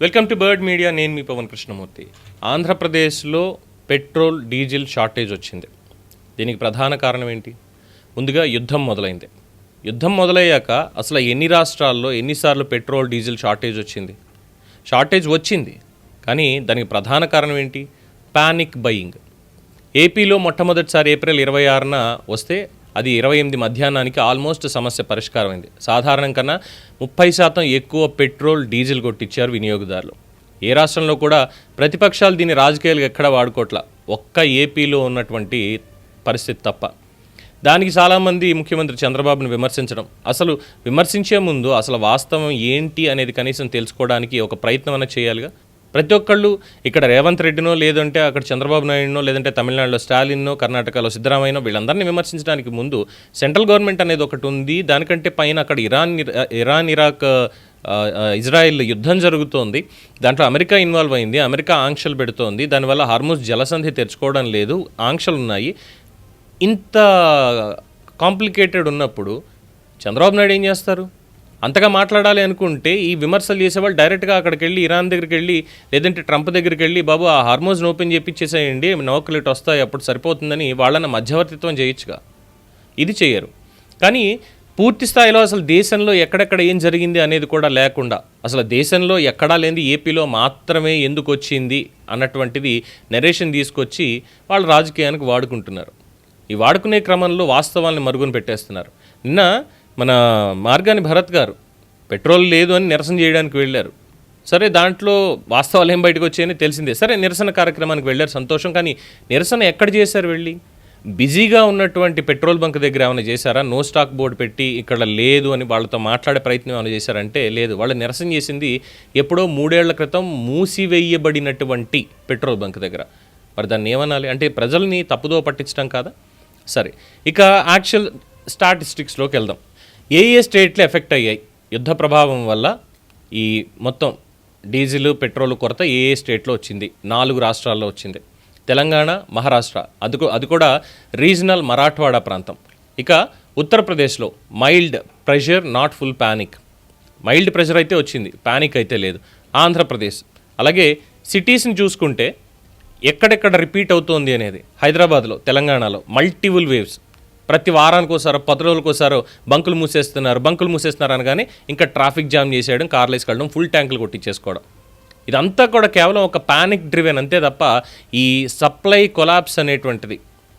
Welcome to bird media. నేను మీ పవన్ కృష్ణమూర్తి. ఆంధ్రప్రదేశ్లో petrol diesel shortage వచ్చింది. దీనికి ప్రధాన కారణం ఏంటి? ముందుగా యుద్ధం మొదలైంది. యుద్ధం మొదలయ్యాక అసలు ఎన్ని రాష్ట్రాల్లో ఎన్నిసార్లు పెట్రోల్ డీజిల్ షార్టేజ్ వచ్చింది. కానీ దానికి ప్రధాన కారణం ఏంటి? Panic buying. ఏపీలో మొట్టమొదటిసారి ఏప్రిల్ 26న వస్తే అది 28 మధ్యాహ్నానికి ఆల్మోస్ట్ సమస్య పరిష్కారమైంది. సాధారణం కన్నా 30% ఎక్కువ పెట్రోల్ డీజిల్ కొట్టించారు వినియోగదారులు. ఏ రాష్ట్రంలో కూడా ప్రతిపక్షాలు దీన్ని రాజకీయాలకు ఎక్కడ వాడుకోవట్ల, ఒక్క ఏపీలో ఉన్నటువంటి పరిస్థితి తప్ప. దానికి చాలామంది ముఖ్యమంత్రి చంద్రబాబును విమర్శించడం, అసలు విమర్శించే ముందు అసలు వాస్తవం ఏంటి అనేది కనీసం తెలుసుకోవడానికి ఒక ప్రయత్నం అనేది చేయాలిగా. ప్రతి ఒక్కళ్ళు ఇక్కడ రేవంత్ రెడ్డినో, లేదంటే అక్కడ చంద్రబాబు నాయుడునో, లేదంటే తమిళనాడులో స్టాలిన్నో, కర్ణాటకలో సిద్ధరామయ్యనో వీళ్ళందరినీ విమర్శించడానికి ముందు సెంట్రల్ గవర్నమెంట్ అనేది ఒకటి ఉంది. దానికంటే పైన అక్కడ ఇరాన్ ఇరాక్ ఇజ్రాయెల్ యుద్ధం జరుగుతోంది. దాంట్లో అమెరికా ఇన్వాల్వ్ అయింది. అమెరికా ఆంక్షలు పెడుతోంది. దానివల్ల హార్ముజ్ జలసంధి తెరుచుకోవడం లేదు, ఆంక్షలు ఉన్నాయి. ఇంత కాంప్లికేటెడ్ ఉన్నప్పుడు చంద్రబాబు నాయుడు ఏం చేస్తారు? అంతగా మాట్లాడాలి అనుకుంటే ఈ విమర్శలు చేసేవాళ్ళు డైరెక్ట్గా అక్కడికి వెళ్ళి ఇరాన్ దగ్గరికి వెళ్ళి, లేదంటే ట్రంప్ దగ్గరికి వెళ్ళి, బాబు ఆ హార్మోజ్ని ఓపెన్ చేయించేసేయండి, నౌకలు ఇటు వస్తాయి, అప్పుడు సరిపోతుందని వాళ్ళని మధ్యవర్తిత్వం చేయొచ్చుగా. ఇది చేయరు. కానీ పూర్తి స్థాయిలో అసలు దేశంలో ఎక్కడెక్కడ ఏం జరిగింది అనేది కూడా లేకుండా, అసలు దేశంలో ఎక్కడా లేనిది ఏపీలో మాత్రమే ఎందుకు వచ్చింది అన్నటువంటిది నెరేషన్ తీసుకొచ్చి వాళ్ళు రాజకీయానికి వాడుకుంటున్నారు. ఈ వాడుకునే క్రమంలో వాస్తవాన్ని మరుగున పెట్టేస్తున్నారు. నిన్న మన మార్గాని భరత్ గారు పెట్రోల్ లేదు అని నిరసన చేయడానికి వెళ్ళారు. సరే, దాంట్లో వాస్తవాలు ఏం బయటకు వచ్చాయని తెలిసిందే. సరే, నిరసన కార్యక్రమానికి వెళ్ళారు, సంతోషం. కానీ నిరసన ఎక్కడ చేశారు? వెళ్ళి బిజీగా ఉన్నటువంటి పెట్రోల్ బంక్ దగ్గర ఏమైనా చేశారా? నో స్టాక్ బోర్డు పెట్టి ఇక్కడ లేదు అని వాళ్ళతో మాట్లాడే ప్రయత్నం ఏమైనా చేశారంటే లేదు. వాళ్ళు నిరసన చేసింది ఎప్పుడో 3 ఏళ్ల క్రితం మూసివేయబడినటువంటి పెట్రోల్ బంక్ దగ్గర. మరి దాన్ని ఏమనాలి? అంటే ప్రజల్ని తప్పుదో పట్టించడం కాదా? సరే, ఇక యాక్చువల్ స్టాటిస్టిక్స్లోకి వెళ్దాం. ఏ స్టేట్లు ఎఫెక్ట్ అయ్యాయి యుద్ధ ప్రభావం వల్ల? ఈ మొత్తం డీజిల్ పెట్రోల్ కొరత ఏ స్టేట్లో వచ్చింది? 4 రాష్ట్రాల్లో వచ్చింది. తెలంగాణ, మహారాష్ట్ర, అది కూడా రీజనల్ మరాఠ్వాడా ప్రాంతం. ఇక ఉత్తరప్రదేశ్లో mild pressure, not full panic. Mild pressure అయితే వచ్చింది, ప్యానిక్ అయితే లేదు. ఆంధ్రప్రదేశ్. అలాగే సిటీస్ని చూసుకుంటే ఎక్కడెక్కడ రిపీట్ అవుతోంది అనేది, హైదరాబాద్లో, తెలంగాణలో మల్టిపుల్ వేవ్స్. ప్రతి వారానికి ఒకసారో 10 రోజులకు ఒకసారో బంకులు మూసేస్తున్నారు అనగానే ఇంకా ట్రాఫిక్ జామ్ చేసేయడం, కార్లు వేసుకెళ్ళడం, ఫుల్ ట్యాంకులు కొట్టించేసుకోవడం. ఇదంతా కూడా కేవలం ఒక ప్యానిక్ డ్రివెన్ అంతే తప్ప ఈ సప్లై కొలాప్స్ అనేటువంటిది,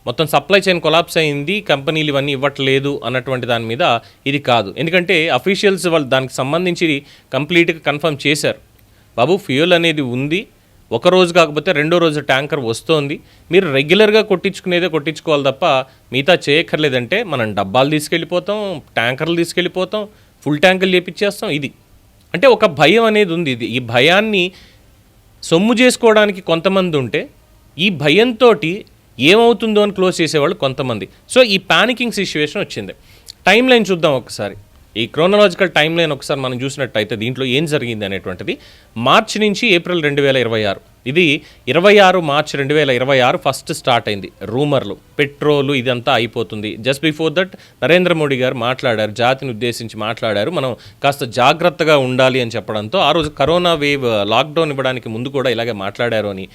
మొత్తం సప్లై చైన్ కొలాప్స్ అయింది, కంపెనీలు ఇవన్నీ ఇవ్వట్లేదు అన్నటువంటి దాని మీద ఇది కాదు. ఎందుకంటే అఫీషియల్స్ వాళ్ళు దానికి సంబంధించి కంప్లీట్గా కన్ఫర్మ్ చేశారు. బాబు, ఫ్యూయల్ అనేది ఉంది, ఒక రోజు కాకపోతే రెండో రోజు ట్యాంకర్ వస్తోంది, మీరు రెగ్యులర్గా కొట్టించుకోవాలి తప్ప మిగతా చేయక్కర్లేదంటే మనం డబ్బాలు తీసుకెళ్ళిపోతాం, ట్యాంకర్లు తీసుకెళ్ళిపోతాం, ఫుల్ ట్యాంకులు చేపించేస్తాం. ఇది అంటే ఒక భయం అనేది ఉంది. ఈ భయాన్ని సొమ్ము చేసుకోవడానికి కొంతమంది ఉంటే, ఈ భయంతో ఏమవుతుందో అని క్లోజ్ చేసేవాళ్ళు కొంతమంది. సో ఈ పానికింగ్ సిచ్యువేషన్ వచ్చింది. టైం లైన్ చూద్దాం ఒకసారి. ఈ క్రోనలాజికల్ టైం లైన్ ఒకసారి మనం చూసినట్టయితే దీంట్లో ఏం జరిగింది అనేటువంటిది మార్చి నుంచి ఏప్రిల్ 2026, ఇది 26 మార్చి 2026 ఫస్ట్ స్టార్ట్ అయింది. రూమర్లు, పెట్రోలు ఇదంతా అయిపోతుంది. Just before that Narendra Modi గారు మాట్లాడారు, జాతిని ఉద్దేశించి మాట్లాడారు, మనం కాస్త జాగ్రత్తగా ఉండాలి అని చెప్పడంతో ఆ రోజు కరోనా వేవ్ లాక్డౌన్ ఇవ్వడానికి ముందు కూడా ఇలాగే మాట్లాడారు అని.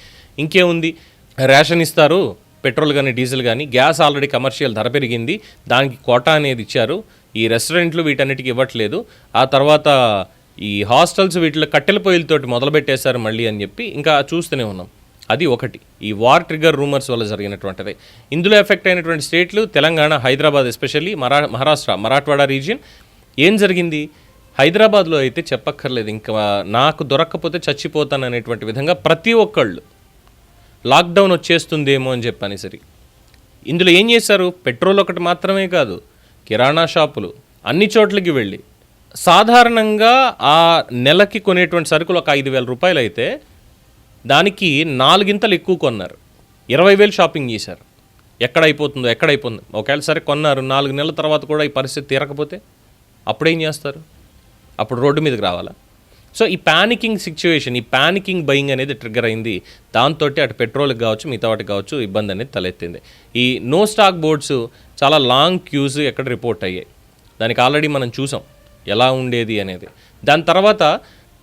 ఇంకేముంది, రేషన్ ఇస్తారు, పెట్రోల్ కానీ డీజిల్ కానీ, గ్యాస్ ఆల్రెడీ కమర్షియల్ ధర పెరిగింది, దానికి కోటా అనేది ఇచ్చారు, ఈ రెస్టారెంట్లు వీటన్నిటికీ ఇవ్వట్లేదు, ఆ తర్వాత ఈ హాస్టల్స్ వీటిలో కట్టెల పొయ్యిలతోటి మొదలుపెట్టేశారు మళ్ళీ అని చెప్పి ఇంకా చూస్తూనే ఉన్నాం. అది ఒకటి, ఈ వార్ ట్రిగర్ రూమర్స్ వల్ల జరిగినటువంటిది. ఇందులో ఎఫెక్ట్ అయినటువంటి స్టేట్లు తెలంగాణ, హైదరాబాద్, ఎస్పెషల్లీ మహారాష్ట్ర, మరాఠ్వాడా రీజియన్. ఏం జరిగింది? హైదరాబాద్లో అయితే చెప్పక్కర్లేదు, ఇంకా నాకు దొరక్కపోతే చచ్చిపోతాను అనేటువంటి విధంగా ప్రతి ఒక్కళ్ళు లాక్డౌన్ వచ్చేస్తుందేమో అని చెప్పని సరి. ఇందులో ఏం చేశారు? పెట్రోల్ ఒకటి మాత్రమే కాదు, కిరాణా షాపులు, అన్ని చోట్లకి వెళ్ళి సాధారణంగా ఆ నెలకి కొనేటువంటి సరుకులు ఒక 5,000 రూపాయలు అయితే దానికి 4 గింతలు ఎక్కువ కొన్నారు, 20,000 షాపింగ్ చేశారు. ఎక్కడైపోతుందో. ఒకవేళ సరే కొన్నారు, 4 నెలల తర్వాత కూడా ఈ పరిస్థితి తీరకపోతే అప్పుడేం చేస్తారు? అప్పుడు రోడ్డు మీదకి రావాలా? సో ఈ ప్యానికింగ్ సిచ్యువేషన్, ఈ ప్యానికింగ్ బయింగ్ అనేది ట్రిగ్గర్ అయింది. దాంతో అటు పెట్రోల్కి కావచ్చు, మిగతా వాటికి కావచ్చు ఇబ్బంది అనేది తలెత్తింది. ఈ నో స్టాక్ బోర్డ్స్ చాలా లాంగ్ క్యూస్ ఎక్కడ రిపోర్ట్ అయ్యాయి. దానికి ఆల్రెడీ మనం చూసాం ఎలా ఉండేది అనేది. దాని తర్వాత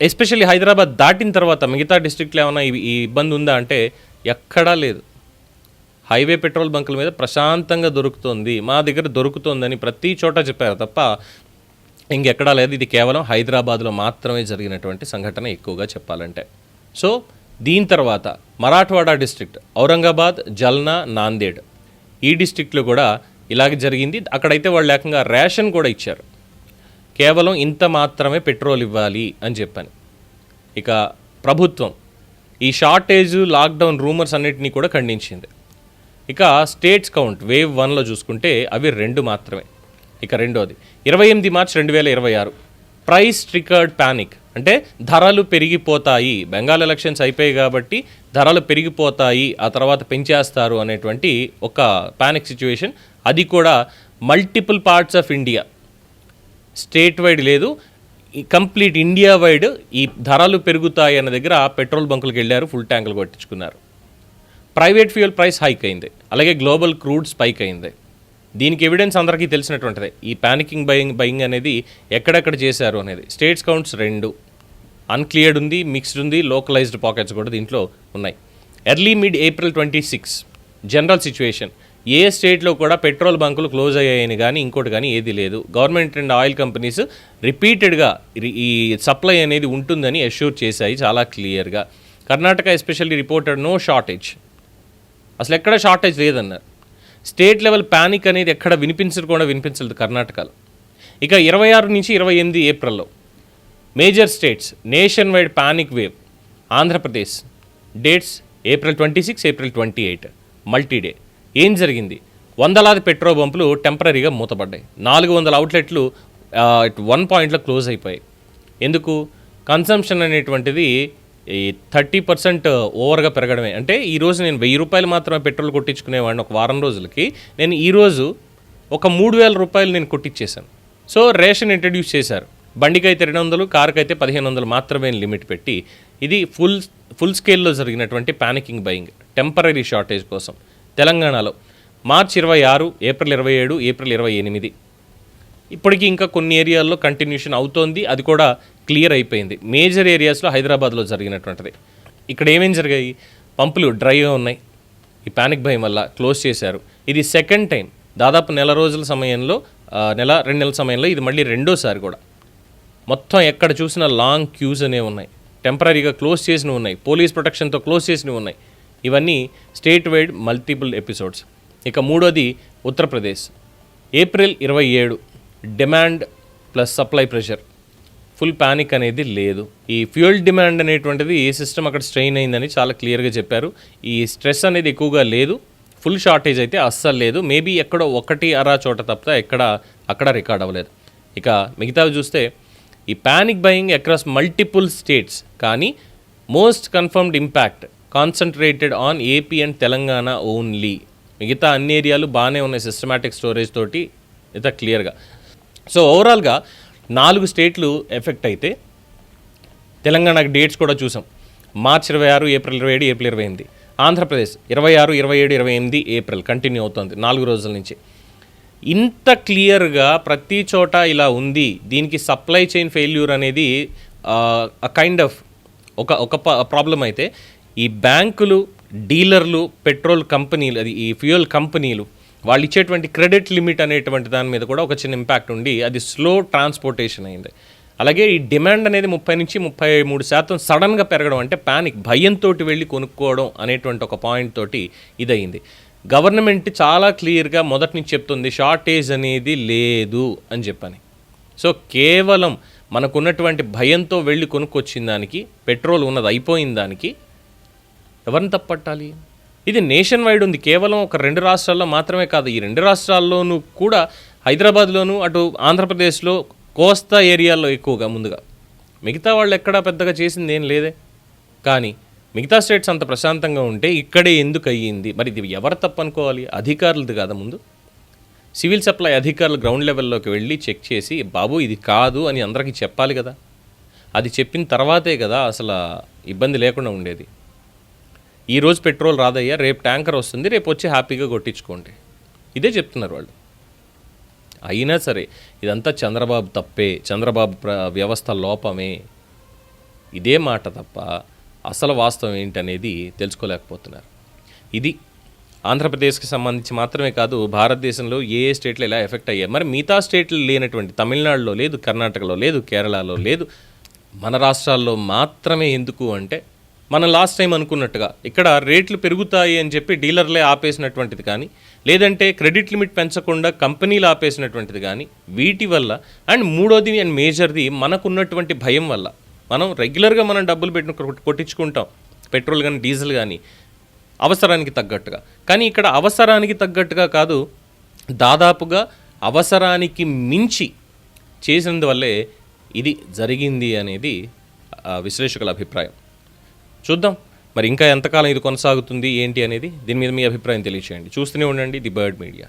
ఎస్పెషల్లీ హైదరాబాద్ దాటిన తర్వాత మిగతా డిస్ట్రిక్ట్లో ఏమైనా ఈ ఇబ్బంది ఉందా అంటే ఎక్కడా లేదు. హైవే పెట్రోల్ బంకుల మీద ప్రశాంతంగా దొరుకుతుంది, మా దగ్గర దొరుకుతుందని ప్రతి చోట చెప్పారు తప్ప ఇంకెక్కడా లేదు. ఇది కేవలం హైదరాబాద్లో మాత్రమే జరిగినటువంటి సంఘటన ఎక్కువగా చెప్పాలంటే. సో దీని తర్వాత మరాఠవాడా డిస్ట్రిక్ట్, ఔరంగాబాద్, జల్నా, నాందేడ్ ఈ డిస్ట్రిక్ట్లో కూడా ఇలాగే జరిగింది. అక్కడైతే వాళ్ళు ఏకంగా రేషన్ కూడా ఇచ్చారు, కేవలం ఇంత మాత్రమే పెట్రోల్ ఇవ్వాలి అని చెప్పని. ఇక ప్రభుత్వం ఈ షార్టేజ్, లాక్డౌన్ రూమర్స్ అన్నిటినీ కూడా ఖండించింది. ఇక స్టేట్స్ కౌంట్ వేవ్ 1లో చూసుకుంటే అవి 2 మాత్రమే. ఇక రెండోది 28 మార్చ్ 2026 ప్రైస్ ట్రిగర్డ్ ప్యానిక్, అంటే ధరలు పెరిగిపోతాయి, బెంగాల్ ఎలక్షన్స్ అయిపోయాయి కాబట్టి ధరలు పెరిగిపోతాయి, ఆ తర్వాత పెంచేస్తారు అనేటువంటి ఒక ప్యానిక్ సిచ్యువేషన్. అది కూడా multiple parts of India, state wide లేదు, కంప్లీట్ ఇండియా వైడ్ ఈ ధరలు పెరుగుతాయి అన్న దగ్గర పెట్రోల్ బంకులకు వెళ్ళారు, ఫుల్ ట్యాంకులు కొట్టించుకున్నారు. ప్రైవేట్ ఫ్యూయల్ ప్రైస్ హైక్ అయింది, అలాగే గ్లోబల్ క్రూడ్ స్పైక్ అయింది. దీనికి ఎవిడెన్స్ అందరికీ తెలిసినటువంటిదే. ఈ ప్యానికింగ్ బయింగ్ అనేది ఎక్కడెక్కడ చేశారు అనేది. స్టేట్స్ కౌంట్స్ 2, అన్క్లియర్డ్ ఉంది, మిక్స్డ్ ఉంది, లోకలైజ్డ్ పాకెట్స్ కూడా దీంట్లో ఉన్నాయి. Early mid April 26 general situation, ఏ స్టేట్లో కూడా పెట్రోల్ బంకులు క్లోజ్ అయ్యాయని కానీ ఇంకోటి కానీ ఏది లేదు. గవర్నమెంట్ అండ్ ఆయిల్ కంపెనీస్ రిపీటెడ్గా ఈ సప్లై అనేది ఉంటుందని అష్యూర్ చేశాయి చాలా క్లియర్గా. Karnataka especially reported no shortage, అసలు ఎక్కడ షార్టేజ్ లేదన్నారు. స్టేట్ లెవెల్ ప్యానిక్ అనేది ఎక్కడ వినిపించలేదు కర్ణాటకలో. ఇక 26 నుంచి 28 ఏప్రిల్లో major states nation wide panic wave. Andhra Pradesh dates April 26, April 28 మల్టీడే. ఏం జరిగింది? వందలాది పెట్రోల్ పంపులు టెంపరీగా మూతపడ్డాయి, 400 అవుట్లెట్లు 1 పాయింట్లో క్లోజ్ అయిపోయాయి. ఎందుకు? కన్సంప్షన్ అనేటువంటిది 30% ఓవర్గా పెరగడమే. అంటే ఈరోజు నేను 1000 రూపాయలు మాత్రమే పెట్రోల్ కొట్టించుకునేవాడిని ఒక వారం రోజులకి, నేను ఈరోజు ఒక 3000 రూపాయలు నేను కొట్టించేశాను. సో రేషన్ ఇంట్రడ్యూస్ చేశారు, బండికి అయితే 200, కారుకి అయితే 1500 మాత్రమే లిమిట్ పెట్టి. ఇది ఫుల్ స్కేల్లో జరిగినటువంటి ప్యానికింగ్ బయింగ్, టెంపరీ షార్టేజ్ కోసం. తెలంగాణలో మార్చ్ 26, ఏప్రిల్ 27, ఏప్రిల్ 28 ఇప్పటికీ ఇంకా కొన్ని ఏరియాల్లో కంటిన్యూషన్ అవుతోంది, అది కూడా క్లియర్ అయిపోయింది. మేజర్ ఏరియాస్లో హైదరాబాద్లో జరిగినటువంటిది. ఇక్కడ ఏమేం జరిగాయి? పంపులు డ్రైగా ఉన్నాయి, ఈ ప్యానిక్ భయం వల్ల క్లోజ్ చేశారు. ఇది సెకండ్ టైం, దాదాపు నెల రోజుల సమయంలో, 2 నెలల సమయంలో ఇది మళ్ళీ రెండోసారి కూడా. మొత్తం ఎక్కడ చూసినా లాంగ్ క్యూస్ అనేవి ఉన్నాయి, టెంపరీగా క్లోజ్ చేసినవి ఉన్నాయి, పోలీస్ ప్రొటెక్షన్తో క్లోజ్ చేసినవి ఉన్నాయి. ఇవన్నీ స్టేట్ వైడ్ మల్టిపుల్ ఎపిసోడ్స్. ఇక మూడోది Uttar Pradesh, April 27 demand plus supply pressure, full panic అనేది లేదు. ఈ ఫ్యూయల్ డిమాండ్ అనేటువంటిది ఏ సిస్టమ్ అక్కడ స్ట్రెయిన్ అయిందని చాలా క్లియర్గా చెప్పారు. ఈ స్ట్రెస్ అనేది ఎక్కువగా లేదు, ఫుల్ షార్టేజ్ అయితే అస్సలు లేదు. మేబీ ఎక్కడో 1-2 చోట తప్ప అక్కడ రికార్డ్ అవ్వలేదు. ఇక మిగతావి చూస్తే ఈ panic buying across multiple states, కానీ most confirmed impact concentrated on AP and Telangana only. మిగతా అన్ని ఏరియాలు బాగానే ఉన్నాయి సిస్టమాటిక్ స్టోరేజ్ తోటి, ఇంత క్లియర్గా. సో ఓవరాల్గా 4 స్టేట్లు ఎఫెక్ట్ అయితే, తెలంగాణకి డేట్స్ కూడా చూసాం. March 26, April 27, April 28. Andhra Pradesh 26, 27, 28 April continue అవుతుంది 4 రోజుల నుంచి. ఇంత క్లియర్గా ప్రతి చోట ఇలా ఉంది. దీనికి సప్లై చైన్ ఫెయిల్యూర్ అనేది కైండ్ ఆఫ్ ఒక ప్రాబ్లం అయితే, ఈ బ్యాంకులు, డీలర్లు, పెట్రోల్ కంపెనీలు, అది ఈ ఫ్యూయల్ కంపెనీలు వాళ్ళు ఇచ్చేటువంటి క్రెడిట్ లిమిట్ అనేటువంటి దాని మీద కూడా ఒక చిన్న ఇంపాక్ట్ ఉండి అది స్లో ట్రాన్స్పోర్టేషన్ అయింది. అలాగే ఈ డిమాండ్ అనేది 30 నుంచి 33% సడన్గా పెరగడం, అంటే ప్యానిక్, భయంతో వెళ్ళి కొనుక్కోవడం అనేటువంటి ఒక పాయింట్ తోటి ఇదయింది. గవర్నమెంట్ చాలా క్లియర్గా మొదటి నుంచి చెప్తుంది షార్టేజ్ అనేది లేదు అని చెప్పని. సో కేవలం మనకున్నటువంటి భయంతో వెళ్ళి కొనుక్కొచ్చిన దానికి, పెట్రోల్ ఉన్నది అయిపోయిన దానికి ఎవరిని తప్పట్టాలి? ఇది నేషన్ వైడ్ ఉంది, కేవలం ఒక 2 రాష్ట్రాల్లో మాత్రమే కాదు. ఈ 2 రాష్ట్రాల్లోనూ కూడా, హైదరాబాద్లోనూ, అటు ఆంధ్రప్రదేశ్లో కోస్తా ఏరియాల్లో ఎక్కువగా ముందుగా. మిగతా వాళ్ళు ఎక్కడా పెద్దగా చేసింది ఏం లేదే. కానీ మిగతా స్టేట్స్ అంత ప్రశాంతంగా ఉంటే ఇక్కడే ఎందుకు అయ్యింది? మరి ఇది ఎవరు తప్పనుకోవాలి? అధికారులది కాదా? ముందు సివిల్ సప్లై అధికారులు గ్రౌండ్ లెవెల్లోకి వెళ్ళి చెక్ చేసి, బాబు ఇది కాదు అని అందరికీ చెప్పాలి కదా. అది చెప్పిన తర్వాతే కదా అసలు ఇబ్బంది లేకుండా ఉండేది. ఈరోజు పెట్రోల్ రాదయ్యా, రేపు ట్యాంకర్ వస్తుంది, రేపు వచ్చి హ్యాపీగా కొట్టించుకోండి, ఇదే చెప్తున్నారు వాళ్ళు. అయినా సరే ఇదంతా చంద్రబాబు తప్పే, చంద్రబాబు వ్యవస్థ లోపమే. ఇదే మాట తప్ప అసలు వాస్తవం ఏంటనేది తెలుసుకోలేకపోతున్నారు. ఇది ఆంధ్రప్రదేశ్కి సంబంధించి మాత్రమే కాదు, భారతదేశంలో ఏ ఏ స్టేట్లు ఎలా ఎఫెక్ట్ అయ్యాయి. మరి మిగతా స్టేట్లు లేనటువంటి తమిళనాడులో లేదు, కర్ణాటకలో లేదు, కేరళలో లేదు, మన రాష్ట్రాల్లో మాత్రమే ఎందుకు అంటే, మనం లాస్ట్ టైం అనుకున్నట్టుగా ఇక్కడ రేట్లు పెరుగుతాయి అని చెప్పి డీలర్లే ఆపేసినటువంటిది కానీ, లేదంటే క్రెడిట్ లిమిట్ పెంచకుండా కంపెనీలు ఆపేసినటువంటిది కానీ, వీటి వల్ల అండ్ మూడోది అండ్ మేజర్ది మనకున్నటువంటి భయం వల్ల. మనం రెగ్యులర్గా మనం డబ్బులు పెట్టి కొట్టించుకుంటాం, పెట్రోల్ కానీ డీజిల్ కానీ అవసరానికి తగ్గట్టుగా. కానీ ఇక్కడ అవసరానికి తగ్గట్టుగా కాదు, దాదాపుగా అవసరానికి మించి చేసినందువల్లే ఇది జరిగింది అనేది విశ్లేషకుల అభిప్రాయం. చూద్దాం మరి ఇంకా ఎంతకాలం ఇది కొనసాగుతుంది ఏంటి అనేది. దీని మీద మీ అభిప్రాయం తెలియచేయండి. చూస్తూనే ఉండండి ది బర్డ్ మీడియా.